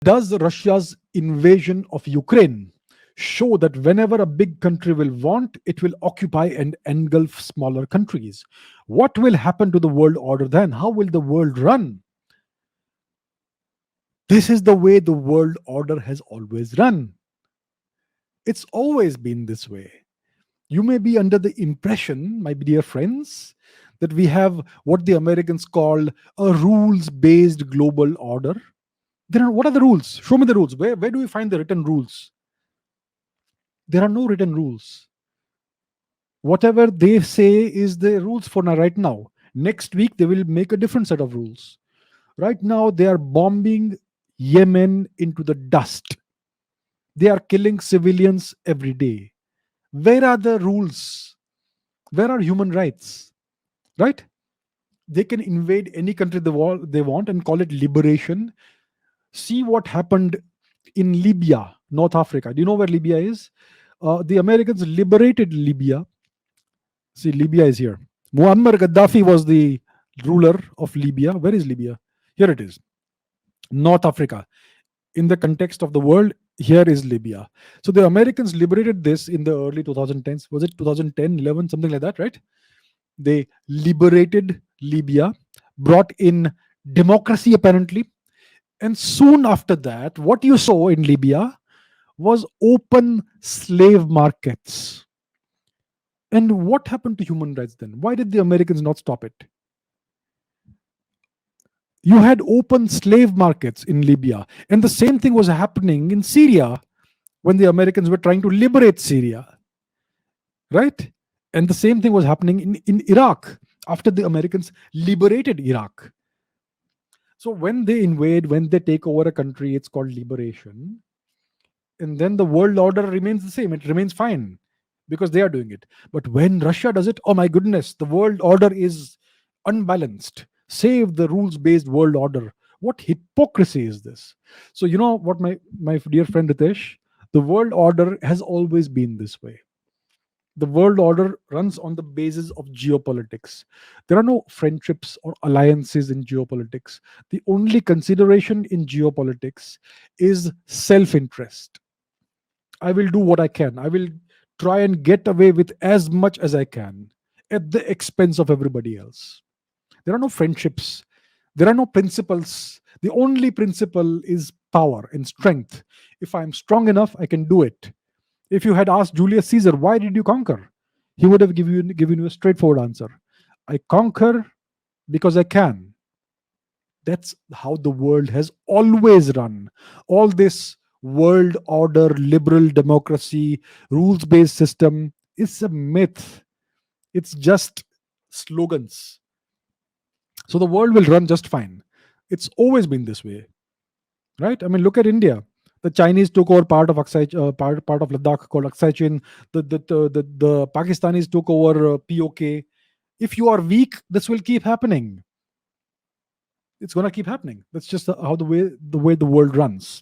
Does Russia's invasion of Ukraine show that whenever a big country will want, it will occupy and engulf smaller countries? What will happen to the world order then? How will the world run? This is the way the world order has always run. It's always been this way. You may be under the impression, my dear friends, that we have what the Americans call a rules based global order. What are the rules? Show me the rules. Where do we find the written rules? There are no written rules. Whatever they say is the rules for now, right now. Next week, they will make a different set of rules. Right now, they are bombing Yemen into the dust. They are killing civilians every day. Where are the rules? Where are human rights? Right? They can invade any country they want and call it liberation. See what happened in Libya, North Africa. Do you know where Libya is? The Americans liberated Libya. See, Libya is here. Muammar Gaddafi was the ruler of Libya. Where is Libya? Here it is. North Africa. In the context of the world, here is Libya. So the Americans liberated this in the early 2010s. Was it 2010, 11, something like that, right? They liberated Libya, brought in democracy apparently. And soon after that, what you saw in Libya was open slave markets. And what happened to human rights then? Why did the Americans not stop it? You had open slave markets in Libya. And the same thing was happening in Syria when the Americans were trying to liberate Syria. Right? And the same thing was happening in Iraq after the Americans liberated Iraq. So when they invade, when they take over a country, it's called liberation. And then the world order remains the same. It remains fine because they are doing it. But when Russia does it, oh my goodness, the world order is unbalanced. Save the rules based world order. What hypocrisy is this? So, you know what, my dear friend Ritesh, the world order has always been this way. The world order runs on the basis of geopolitics. There are no friendships or alliances in geopolitics. The only consideration in geopolitics is self interest. I will do what I can. I will try and get away with as much as I can at the expense of everybody else. There are no friendships. There are no principles. The only principle is power and strength. If I'm strong enough, I can do it. If you had asked Julius Caesar, why did you conquer? He would have given you a straightforward answer. I conquer because I can. That's how the world has always run. All this world order, liberal democracy, rules based system is a myth. It's just slogans. So the world will run just fine. It's always been this way, right? I mean, look at India. The Chinese took over part of part of Ladakh called Aksai Chin. The Pakistanis took over POK. If you are weak, this will keep happening. It's gonna keep happening. That's just how the way the world runs.